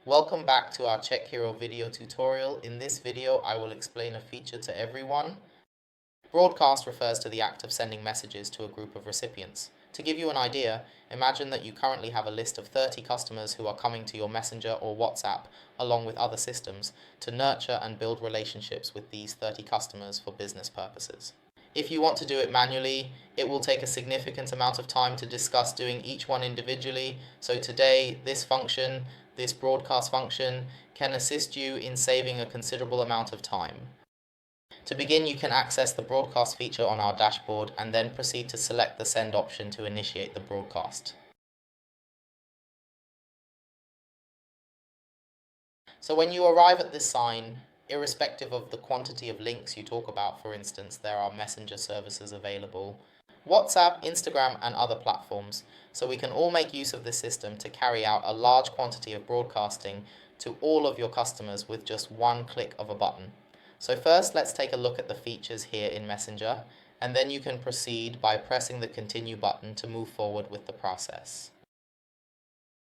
Welcome back to our 𝗁𝘂𝗍 video tutorial. In this video, I will explain a feature to everyone. Broadcast refers to the act of sending messages to a group of recipients. To give you an idea, imagine that you currently have a list of 30 customers who are coming to your Messenger or WhatsApp, along with other systems, to nurture and build relationships with these 30 customers for business purposes. If you want to do it manually, it will take a significant amount of time to discuss doing each one individually. So today, this broadcast function, can assist you in saving a considerable amount of time. To begin, you can access the broadcast feature on our dashboard and then proceed to select the send option to initiate the broadcast. So when you arrive at this sign, irrespective of the quantity of links you talk about, for instance, there are messenger services available, WhatsApp, Instagram, and other platforms, so we can all make use of this system to carry out a large quantity of broadcasting to all of your customers with just one click of a button. So first, let's take a look at the features here in Messenger, and then you can proceed by pressing the continue button to move forward with the process.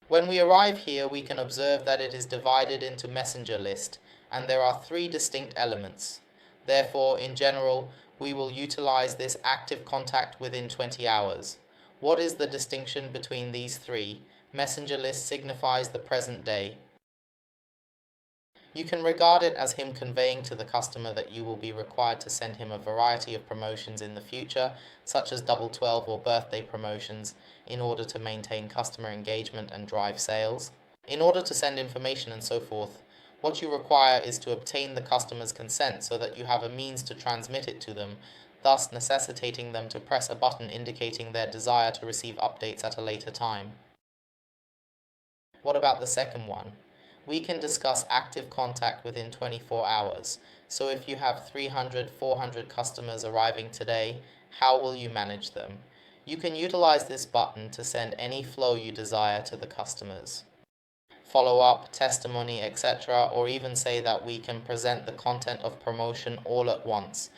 When we arrive here, we can observe that it is divided into Messenger list, and there are 3 distinct elements. Therefore, in general, we will utilize this active contact within 20 hours. What is the distinction between these 3? Messenger list signifies the present day. You can regard it as him conveying to the customer that you will be required to send him a variety of promotions in the future, such as 𝗵𝗶𝘁𝗵 or birthday promotions, in order to maintain customer engagement and drive sales. In order to send information and so forth, what you require is to obtain the customer's consent so that you have a means to transmit it to them, thus necessitating them to press a button indicating their desire to receive updates at a later time. What about the second one? We can discuss active contact within 24 hours. So if you have 300, 400 customers arriving today, how will you manage them? You can utilize this button to send any flow you desire to the customers. Follow-up, testimony, etc., or even say that we can present the content of promotion all at once.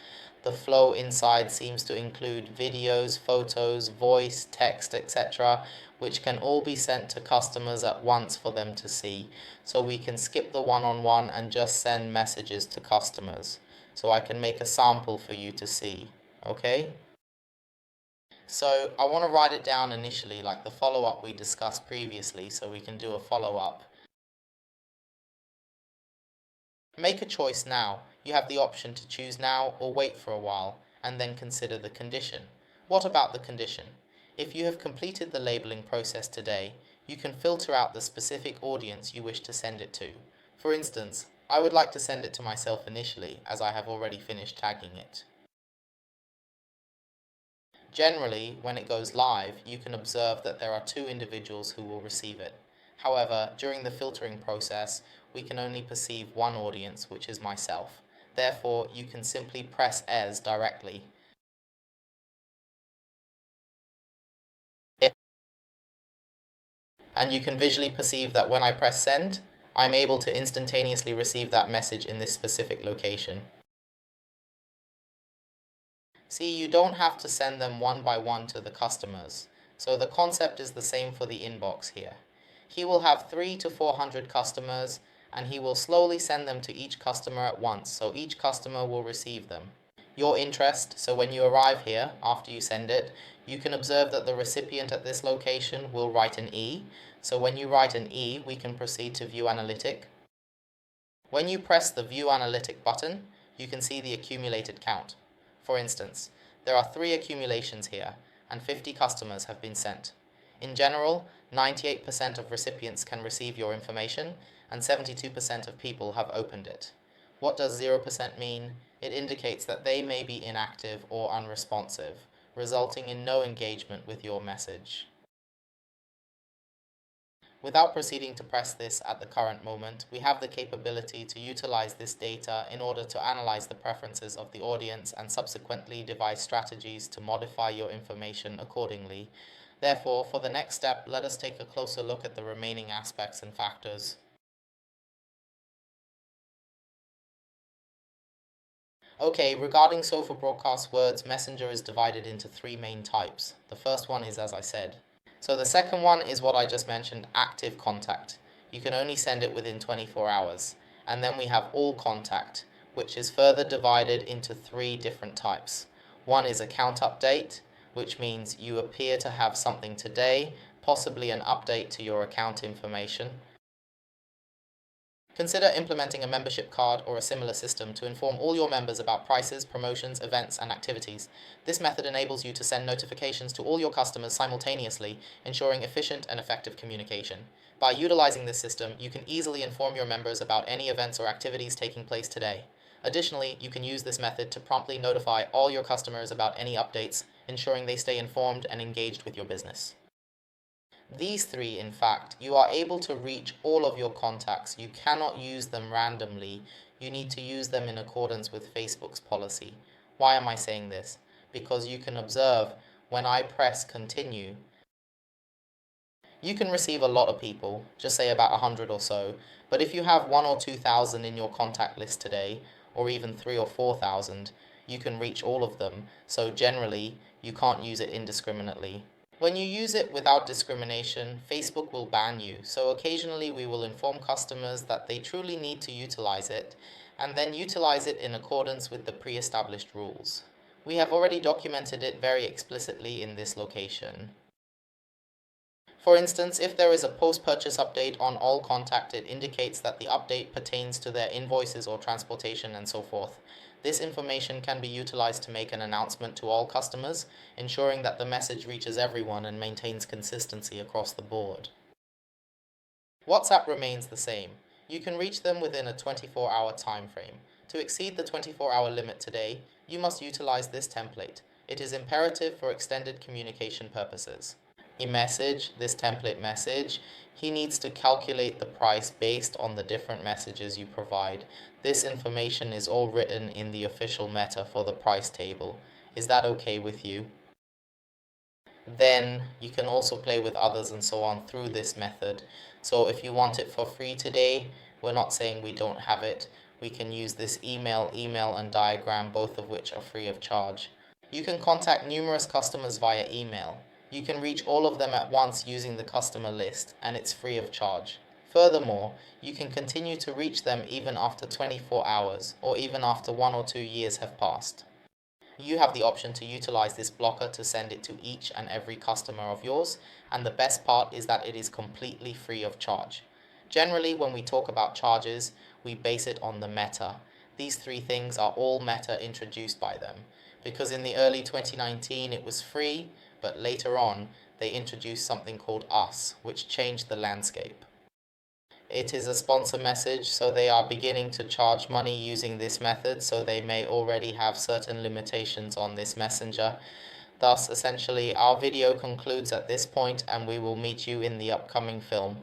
The flow inside seems to include videos, photos, voice, text, etc., which can all be sent to customers at once for them to see. So we can skip the one-on-one and just send messages to customers. So I can make a sample for you to see, okay? So I want to write it down initially, like the follow-up we discussed previously, so we can do a follow-up. Make a choice now. You have the option to choose now or wait for a while, and then consider the condition. What about the condition? If you have completed the labeling process today, you can filter out the specific audience you wish to send it to. For instance, I would like to send it to myself initially, as I have already finished tagging it. Generally, when it goes live, you can observe that there are 2 individuals who will receive it. However, during the filtering process, we can only perceive one audience, which is myself. Therefore, you can simply press as directly. And you can visually perceive that when I press send, I'm able to instantaneously receive that message in this specific location. See, you don't have to send them one by one to the customers. So the concept is the same for the inbox here. He will have 300 to 400 customers, and he will slowly send them to each customer at once, so each customer will receive them. Your interest, so when you arrive here, after you send it, you can observe that the recipient at this location will write an E. So when you write an E, we can proceed to View Analytic. When you press the View Analytic button, you can see the accumulated count. For instance, there are 3 accumulations here, and 50 customers have been sent. In general, 98% of recipients can receive your information, and 72% of people have opened it. What does 0% mean? It indicates that they may be inactive or unresponsive, resulting in no engagement with your message. Without proceeding to press this at the current moment, we have the capability to utilize this data in order to analyze the preferences of the audience and subsequently devise strategies to modify your information accordingly. Therefore, for the next step, let us take a closer look at the remaining aspects and factors. Okay, regarding 𝗖𝗵 broadcast words, Messenger is divided into 3 main types. The first one is as I said. So the second one is what I just mentioned, active contact. you can only send it within 24 hours. And then we have all contact, which is further divided into 3 different types. One is account update, which means you appear to have something today, possibly an update to your account information. Consider implementing a membership card or a similar system to inform all your members about prices, promotions, events, and activities. This method enables you to send notifications to all your customers simultaneously, ensuring efficient and effective communication. By utilizing this system, you can easily inform your members about any events or activities taking place today. Additionally, you can use this method to promptly notify all your customers about any updates, ensuring they stay informed and engaged with your business. These 3, in fact, you are able to reach all of your contacts. You cannot use them randomly. You need to use them in accordance with Facebook's policy. Why am I saying this? Because you can observe when I press continue, you can receive a lot of people, just say about 100 or so, but if you have 1,000 or 2,000 in your contact list today, or even 3,000 or 4,000, you can reach all of them, so generally you can't use it indiscriminately. When you use it without discrimination, Facebook will ban you, so occasionally we will inform customers that they truly need to utilize it, and then utilize it in accordance with the pre-established rules. We have already documented it very explicitly in this location. For instance, if there is a post-purchase update on all contact, it indicates that the update pertains to their invoices or transportation and so forth. This information can be utilized to make an announcement to all customers, ensuring that the message reaches everyone and maintains consistency across the board. WhatsApp remains the same. You can reach them within a 24-hour time frame. To exceed the 24-hour limit today, you must utilize this template. It is imperative for extended communication purposes. 𝗖𝗵𝘁, this template message, he needs to calculate the price based on the different messages you provide. This information is all written in the official meta for the price table. Is that okay with you? Then you can also play with others and so on through this method. So if you want it for free today, we're not saying we don't have it. We can use this email, and diagram, both of which are free of charge. You can contact numerous customers via email. You can reach all of them at once using the customer list, and it's free of charge. Furthermore, you can continue to reach them even after 24 hours, or even after 1 or 2 years have passed. You have the option to utilize this blocker to send it to each and every customer of yours, and the best part is that it is completely free of charge. Generally, when we talk about charges, we base it on the meta. These 3 things are all meta introduced by them, because in the early 2019 it was free, but later on they introduced something called 𝗬𝘗, which changed the landscape. It is a sponsor message, so they are beginning to charge money using this method, so they may already have certain limitations on this messenger. Thus, essentially, our video concludes at this point, and we will meet you in the upcoming film.